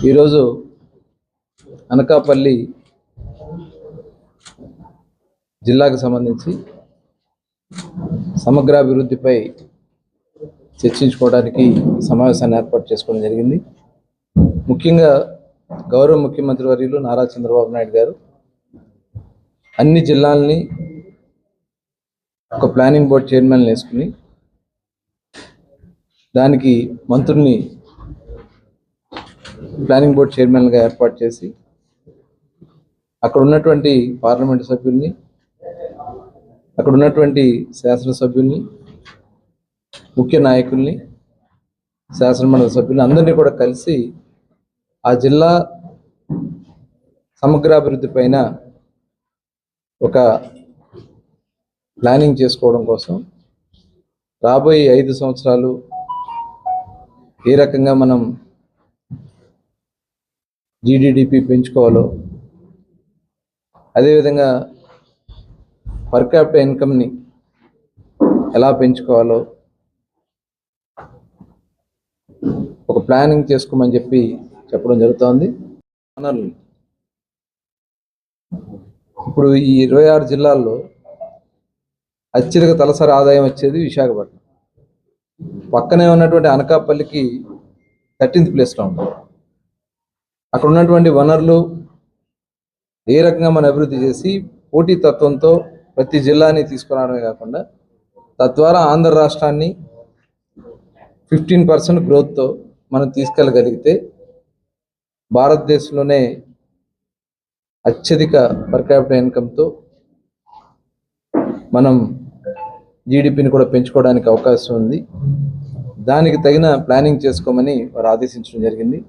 ఈరోజు అనకాపల్లి జిల్లాకు సంబంధించి సమగ్ర అభివృద్ధిపై చర్చించుకోవడానికి సమావేశాన్ని ఏర్పాటు చేసుకోవడం జరిగింది. ముఖ్యంగా గౌరవ ముఖ్యమంత్రి వర్యులు నారా చంద్రబాబు నాయుడు గారు అన్ని జిల్లాలని ఒక ప్లానింగ్ బోర్డ్ చైర్మన్ వేసుకుని దానికి మంత్రుల్ని ప్లానింగ్ బోర్డ్ చైర్మన్గా ఏర్పాటు చేసి అక్కడ ఉన్నటువంటి పార్లమెంటు సభ్యుల్ని, అక్కడ ఉన్నటువంటి శాసనసభ్యుల్ని, ముఖ్య నాయకుల్ని, శాసనమండలి సభ్యుల్ని అందరినీ కూడా కలిసి ఆ జిల్లా సమగ్రాభివృద్ధి పైన ఒక ప్లానింగ్ చేసుకోవడం కోసం రాబోయే 5 సంవత్సరాలు ఏ రకంగా మనం జీడీపీ పెంచుకోవాలో, అదేవిధంగా పర్ క్యాపిటల్ ఇన్కమ్ని ఎలా పెంచుకోవాలో ఒక ప్లానింగ్ చేసుకోమని చెప్పడం జరుగుతోంది. ఇప్పుడు ఈ 26 జిల్లాల్లో అత్యధిక తలసరి ఆదాయం వచ్చేది విశాఖపట్నం. పక్కనే ఉన్నటువంటి అనకాపల్లికి 13th ప్లేస్లో ఉంది. అక్కడ ఉన్నటువంటి వనరులు ఏ రకంగా మనం అభివృద్ధి చేసి పోటీ తత్వంతో ప్రతి జిల్లాని తీసుకురావడమే కాకుండా తద్వారా ఆంధ్ర రాష్ట్రాన్ని 15% గ్రోత్తో మనం తీసుకెళ్ళగలిగితే భారతదేశంలోనే అత్యధిక పర్ క్యాపిటల్ ఇన్కమ్తో మనం జీడిపిని కూడా పెంచుకోవడానికి అవకాశం ఉంది. దానికి తగిన ప్లానింగ్ చేసుకోమని వారు ఆదేశించడం జరిగింది.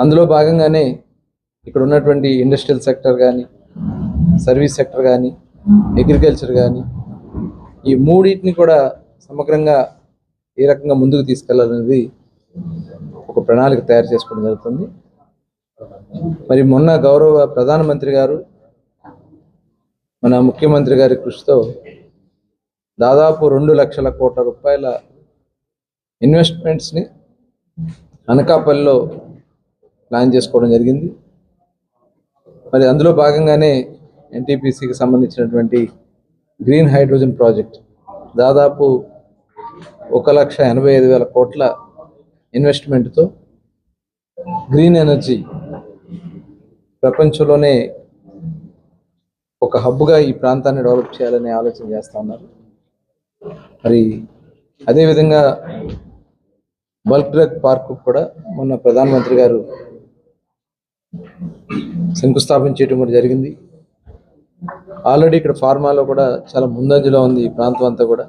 అందులో భాగంగానే ఇక్కడ ఉన్నటువంటి ఇండస్ట్రియల్ సెక్టర్ కానీ, సర్వీస్ సెక్టర్ కానీ, అగ్రికల్చర్ కానీ, ఈ మూడింటిని కూడా సమగ్రంగా ఏ రకంగా ముందుకు తీసుకెళ్లాలనేది ఒక ప్రణాళిక తయారు చేసుకోవడం జరుగుతుంది. మరి మొన్న గౌరవ ప్రధానమంత్రి గారు, మన ముఖ్యమంత్రి గారి కృషితో దాదాపు 2 లక్షల కోట్ల రూపాయల ఇన్వెస్ట్మెంట్స్ని అనకాపల్లిలో ప్లాన్ చేసుకోవడం జరిగింది. మరి అందులో భాగంగానే ఎన్టీపీసీకి సంబంధించినటువంటి గ్రీన్ హైడ్రోజన్ ప్రాజెక్ట్ దాదాపు 1,85,000 కోట్ల ఇన్వెస్ట్మెంట్తో గ్రీన్ ఎనర్జీ ప్రపంచంలోనే ఒక హబ్గా ఈ ప్రాంతాన్ని డెవలప్ చేయాలనే ఆలోచన చేస్తూ ఉన్నారు. మరి అదేవిధంగా బల్క్ డ్రగ్ పార్కు కూడా మొన్న ప్రధానమంత్రి గారు శంకుస్థాపన చేయడం కూడా జరిగింది. ఆల్రెడీ ఇక్కడ ఫార్మాలో కూడా చాలా ముందంజలో ఉంది ఈ ప్రాంతం అంతా కూడా.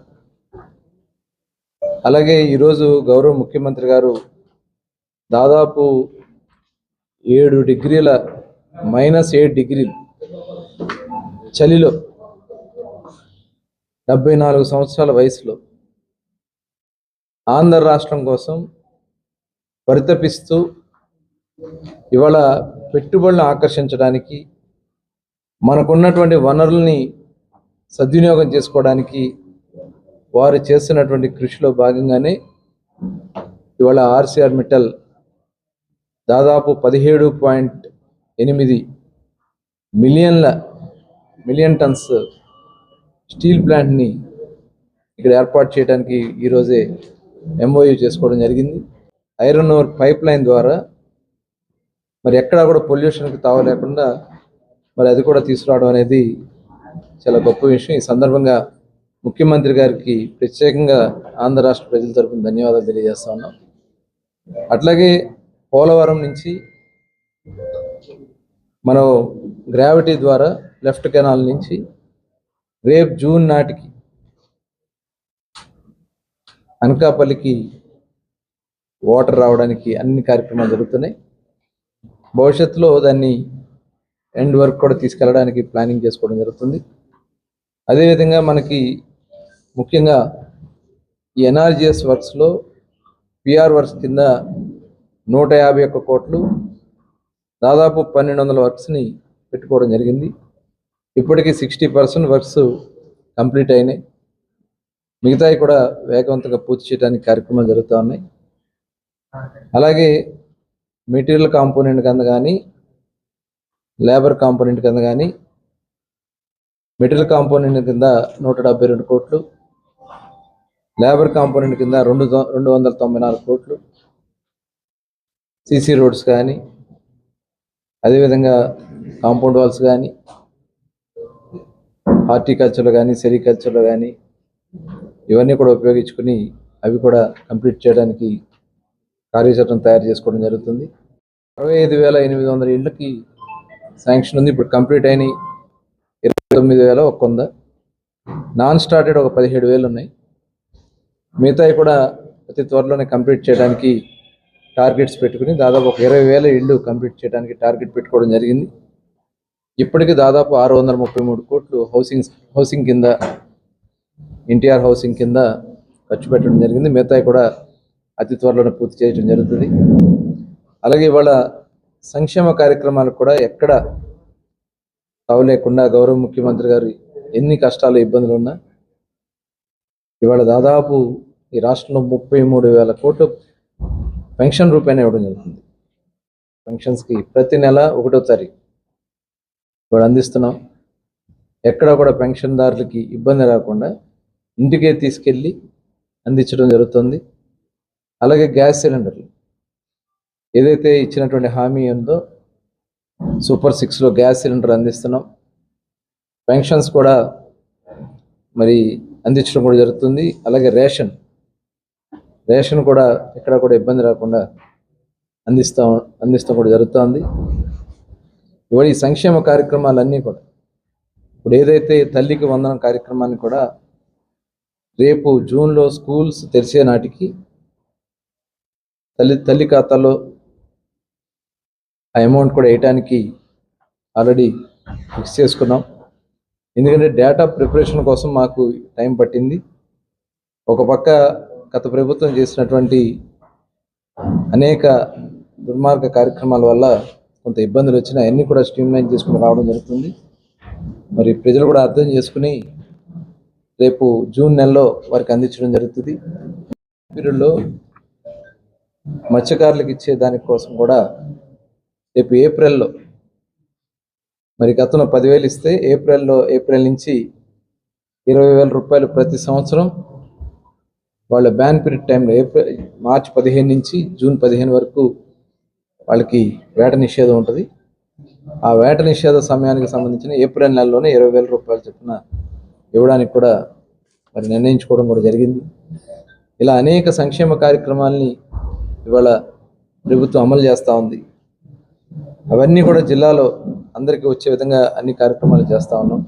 అలాగే ఈరోజు గౌరవ ముఖ్యమంత్రి గారు దాదాపు -7 డిగ్రీల చలిలో 74 సంవత్సరాల వయసులో ఆంధ్ర రాష్ట్రం కోసం పరితపిస్తూ ఇవాళ పెట్టుబడులను ఆకర్షించడానికి, మనకున్నటువంటి వనరుల్ని సద్వినియోగం చేసుకోవడానికి వారు చేస్తున్నటువంటి కృషిలో భాగంగానే ఇవాళ ఆర్సీఆర్ మిట్టల్ దాదాపు 17.8 మిలియన్ టన్స్ స్టీల్ ప్లాంట్ని ఇక్కడ ఏర్పాటు చేయడానికి ఈరోజే ఎంఓయూ చేసుకోవడం జరిగింది. ఐరన్ ఓర్ పైప్ లైన్ ద్వారా మరి ఎక్కడా కూడా పొల్యూషన్కి తావు లేకుండా మరి అది కూడా తీసుకురావడం అనేది చాలా గొప్ప విషయం. ఈ సందర్భంగా ముఖ్యమంత్రి గారికి ప్రత్యేకంగా ఆంధ్ర రాష్ట్ర ప్రజల తరఫున ధన్యవాదాలు తెలియజేస్తా ఉన్నాం. అట్లాగే పోలవరం నుంచి మనం గ్రావిటీ ద్వారా లెఫ్ట్ కెనాల్ నుంచి రేపు జూన్ నాటికి అనకాపల్లికి వాటర్ రావడానికి అన్ని కార్యక్రమాలు జరుగుతున్నాయి. భవిష్యత్తులో దాన్ని ఎండ్ వర్క్ కూడా తీసుకెళ్ళడానికి ప్లానింగ్ చేసుకోవడం జరుగుతుంది. అదేవిధంగా మనకి ముఖ్యంగా ఈ ఎన్ఆర్జీఎస్ వర్క్స్లో పిఆర్ వర్క్స్ కింద 151 కోట్లు దాదాపు 1,200 వర్క్స్ని పెట్టుకోవడం జరిగింది. ఇప్పటికీ 60% వర్క్స్ కంప్లీట్ అయినాయి. మిగతాయి కూడా వేగవంతంగా పూర్తి చేయడానికి కార్యక్రమాలు జరుగుతూ ఉన్నాయి. అలాగే మెటీరియల్ కాంపోనెంట్ కింద కానీ లేబర్ కాంపోనెంట్ కింద కానీ మెటీరియల్ కాంపోనెంట్ కింద 172 కోట్లు, లేబర్ కాంపోనెంట్ కింద 294 కోట్లు, సిసి రోడ్స్ కానీ అదేవిధంగా కాంపౌండ్ వాల్స్ కానీ హార్టికల్చర్లో కానీ సెరికల్చర్లో కానీ ఇవన్నీ కూడా ఉపయోగించుకుని అవి కూడా కంప్లీట్ చేయడానికి కార్యాచరణ తయారు చేసుకోవడం జరుగుతుంది. 65,800 ఇళ్ళకి శాంక్షన్ ఉంది. ఇప్పుడు కంప్లీట్ అయిన 29,100, నాన్ స్టార్టెడ్ ఒక 17,000 ఉన్నాయి. మిగతాయి కూడా అతి త్వరలోనే కంప్లీట్ చేయడానికి టార్గెట్స్ పెట్టుకుని దాదాపు ఒక 20,000 ఇళ్ళు కంప్లీట్ చేయడానికి టార్గెట్ పెట్టుకోవడం జరిగింది. ఇప్పటికీ దాదాపు 633 కోట్లు హౌసింగ్ కింద, ఎన్టీఆర్ హౌసింగ్ కింద ఖర్చు పెట్టడం జరిగింది. మిగతాయి కూడా అతి త్వరలోనే పూర్తి చేయడం జరుగుతుంది. అలాగే ఇవాళ సంక్షేమ కార్యక్రమాలకు కూడా ఎక్కడ తావు లేకుండా గౌరవ ముఖ్యమంత్రి గారు ఎన్ని కష్టాలు ఇబ్బందులు ఉన్నా ఇవాళ దాదాపు ఈ రాష్ట్రంలో 33,000 కోట్లు పెన్షన్ రూపాయన ఇవ్వడం జరుగుతుంది. పెన్షన్స్కి ప్రతి నెల 1వ తారీఖు ఇవాళ అందిస్తున్నాం. ఎక్కడ కూడా పెన్షన్దారులకి ఇబ్బంది రాకుండా ఇంటికే తీసుకెళ్ళి అందించడం జరుగుతుంది. అలాగే గ్యాస్ సిలిండర్లు ఏదైతే ఇచ్చినటువంటి హామీ ఉందో సూపర్ 6లో గ్యాస్ సిలిండర్ అందిస్తున్నాం. పెన్షన్స్ కూడా మరి అందించడం కూడా జరుగుతుంది. అలాగే రేషన్ కూడా ఎక్కడ కూడా ఇబ్బంది రాకుండా అందిస్తాం కూడా జరుగుతుంది. ఇవాళ ఈ సంక్షేమ కార్యక్రమాలన్నీ కూడా ఇప్పుడు ఏదైతే తల్లికి వందనం కార్యక్రమాన్ని కూడా రేపు జూన్లో స్కూల్స్ తెరిచే నాటికి తల్లి ఖాతాలో ఆ అమౌంట్ కూడా వేయటానికి ఆల్రెడీ ఫిక్స్ చేసుకున్నాం. ఎందుకంటే డేటా ప్రిపరేషన్ కోసం మాకు టైం పట్టింది. ఒక పక్క గత ప్రభుత్వం చేసినటువంటి అనేక దుర్మార్గ కార్యక్రమాల వల్ల కొంత ఇబ్బందులు వచ్చినా అన్నీ కూడా స్ట్రీమ్లైన్ చేసుకుని రావడం జరుగుతుంది. మరి ప్రజలు కూడా అర్థం చేసుకుని రేపు జూన్ నెలలో వారికి అందించడం జరుగుతుంది. పీరియడ్లో మత్స్యకారులకు ఇచ్చే దానికోసం కూడా రేపు ఏప్రిల్లో మరి గతంలో 10,000 ఇస్తే ఏప్రిల్ నుంచి 20,000 రూపాయలు ప్రతి సంవత్సరం వాళ్ళ బ్యాన్ పీరియడ్ టైంలో మార్చి 15 నుంచి జూన్ 15 వరకు వాళ్ళకి వేట నిషేధం ఉంటుంది. ఆ వేట నిషేధ సమయానికి సంబంధించిన ఏప్రిల్ నెలలోనే 20,000 రూపాయలు చొప్పున ఇవ్వడానికి కూడా మరి నిర్ణయించుకోవడం కూడా జరిగింది. ఇలా అనేక సంక్షేమ కార్యక్రమాలని ఇవాళ ప్రభుత్వం అమలు చేస్తూ ఉంది. అవన్నీ కూడా జిల్లాలో అందరికీ వచ్చే విధంగా అన్ని కార్యక్రమాలు చేస్తూ ఉన్నాం.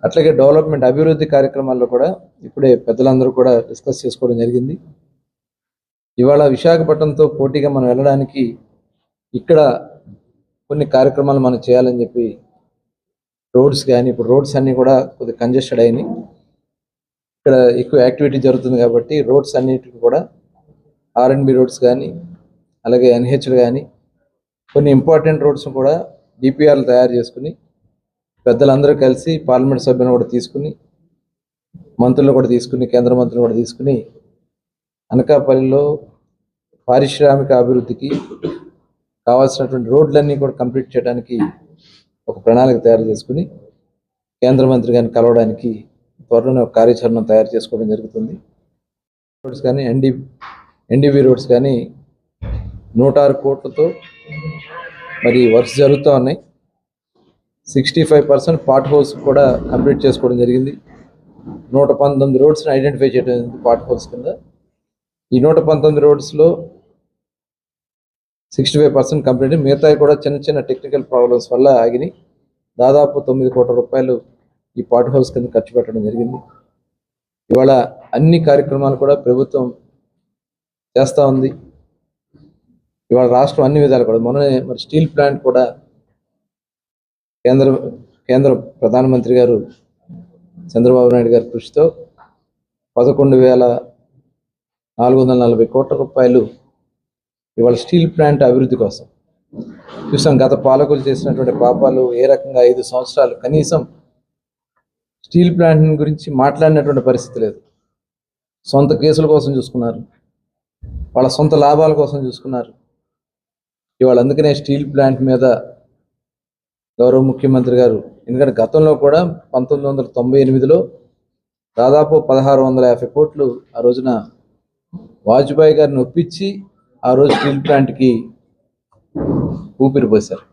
అట్లాగే డెవలప్మెంట్ అభివృద్ధి కార్యక్రమాల్లో కూడా ఇప్పుడే పెద్దలందరూ కూడా డిస్కస్ చేసుకోవడం జరిగింది. ఇవాళ విశాఖపట్నంతో పోటీగా మనం వెళ్ళడానికి ఇక్కడ కొన్ని కార్యక్రమాలు మనం చేయాలని చెప్పి రోడ్స్ కానీ ఇప్పుడు రోడ్స్ అన్నీ కూడా కొద్దిగా కంజెస్టెడ్ అయినాయి. ఇక్కడ ఎక్కువ యాక్టివిటీ జరుగుతుంది కాబట్టి రోడ్స్ అన్నిటికీ కూడా R&B రోడ్స్ కానీ అలాగే NHలు కానీ కొన్ని ఇంపార్టెంట్ రోడ్స్ కూడా DPRలు తయారు చేసుకుని పెద్దలందరూ కలిసి పార్లమెంట్ సభ్యులను కూడా తీసుకుని మంత్రులు కూడా తీసుకుని కేంద్ర మంత్రులు కూడా తీసుకుని అనకాపల్లిలో పారిశ్రామిక అభివృద్ధికి కావాల్సినటువంటి రోడ్లన్నీ కూడా కంప్లీట్ చేయడానికి ఒక ప్రణాళిక తయారు చేసుకుని కేంద్ర మంత్రి గారిని కలవడానికి త్వరలోనే ఒక కార్యాచరణ తయారు చేసుకోవడం జరుగుతుంది. రోడ్స్ కానీ NDB రోడ్స్ కానీ 106 కోట్లతో మరి వర్క్స్ జరుగుతూ ఉన్నాయి. 65% పార్ట్ హోల్స్ కూడా కంప్లీట్ చేసుకోవడం జరిగింది. 119 రోడ్స్ని ఐడెంటిఫై చేయడం జరిగింది పార్ట్ హోల్స్ కింద. ఈ 119 రోడ్స్లో 65% కంప్లీట్. మిగతాయి కూడా చిన్న టెక్నికల్ ప్రాబ్లమ్స్ వల్ల ఆగినాయి. దాదాపు 9 కోట్ల రూపాయలు ఈ పార్ట్ హోల్స్ కింద ఖర్చు పెట్టడం జరిగింది. ఇవాళ అన్ని కార్యక్రమాలు కూడా ప్రభుత్వం చేస్తూ ఉంది. ఇవాళ రాష్ట్రం అన్ని విధాలు కూడా మొన్ననే మరి స్టీల్ ప్లాంట్ కూడా కేంద్ర ప్రధానమంత్రి గారు చంద్రబాబు నాయుడు గారి కృషితో 11,440 కోట్ల రూపాయలు ఇవాళ స్టీల్ ప్లాంట్ అభివృద్ధి కోసం చూసాం. గత పాలకులు చేసినటువంటి పాపాలు ఏ రకంగా 5 సంవత్సరాలు కనీసం స్టీల్ ప్లాంట్ గురించి మాట్లాడినటువంటి పరిస్థితి లేదు. సొంత కేసుల కోసం చూసుకున్నారు, వాళ్ళ సొంత లాభాల కోసం చూసుకున్నారు. ఇవాళ అందుకనే స్టీల్ ప్లాంట్ మీద గౌరవ ముఖ్యమంత్రి గారు, ఎందుకంటే గతంలో కూడా 1998లో దాదాపు 1650 కోట్లు ఆ రోజున వాజ్పేయి గారిని ఒప్పించి ఆ రోజు స్టీల్ ప్లాంట్కి ఊపిరి పోశారు.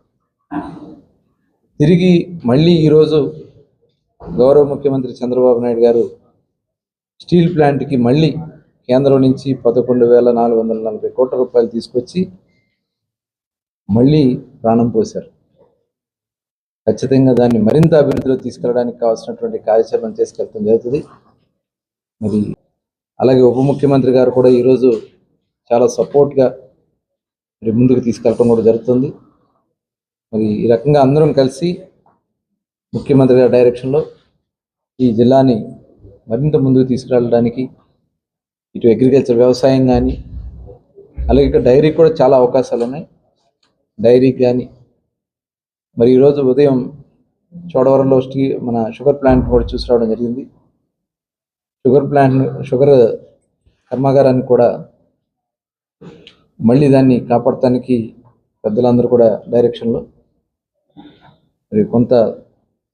తిరిగి మళ్ళీ ఈరోజు గౌరవ ముఖ్యమంత్రి చంద్రబాబు నాయుడు గారు స్టీల్ ప్లాంట్కి మళ్ళీ కేంద్రం నుంచి 11,440 కోట్ల రూపాయలు తీసుకొచ్చి మళ్ళీ ప్రాణం పోశారు. ఖచ్చితంగా దాన్ని మరింత అభివృద్ధిలో తీసుకెళ్ళడానికి కావాల్సినటువంటి కార్యాచరణ తీసుకెళ్తాం జరుగుతుంది. మరి అలాగే ఉప ముఖ్యమంత్రి గారు కూడా ఈరోజు చాలా సపోర్ట్గా మరి ముందుకు తీసుకెళ్ళడం కూడా జరుగుతుంది. మరి ఈ రకంగా అందరం కలిసి ముఖ్యమంత్రి గారి డైరెక్షన్లో ఈ జిల్లాని మరింత ముందుకు తీసుకెళ్ళడానికి ఇటు అగ్రికల్చర్ వ్యవసాయం కానీ, అలాగే ఇక్కడ డైరీకి కూడా చాలా అవకాశాలు ఉన్నాయి. డైరీకి కానీ మరి ఈరోజు ఉదయం చోడవరంలో మన షుగర్ ప్లాంట్ కూడా చూసి రావడం జరిగింది. షుగర్ కర్మాగారాన్ని కూడా మళ్ళీ దాన్ని కాపాడటానికి పెద్దలందరూ కూడా డైరెక్షన్లో మరి కొంత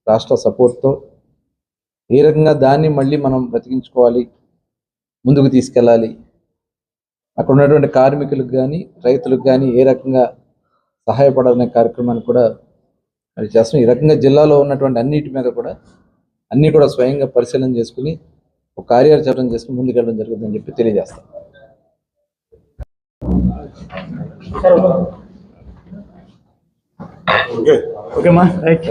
రాష్ట్ర సపోర్ట్తో ఏ రకంగా దాన్ని మళ్ళీ మనం బ్రతికించుకోవాలి, ముందుకు తీసుకెళ్ళాలి, అక్కడ ఉన్నటువంటి కార్మికులకు కానీ రైతులకు కానీ ఏ రకంగా సహాయపడాలనే కార్యక్రమాన్ని కూడా అది చేస్తాం. ఈ రకంగా జిల్లాలో ఉన్నటువంటి అన్నిటి మీద కూడా అన్నీ కూడా స్వయంగా పరిశీలన చేసుకుని ఒక కార్యాచరణ చేసుకుని ముందుకెళ్ళడం జరుగుతుందని చెప్పి తెలియజేస్తాం. ఓకే మా రైట్.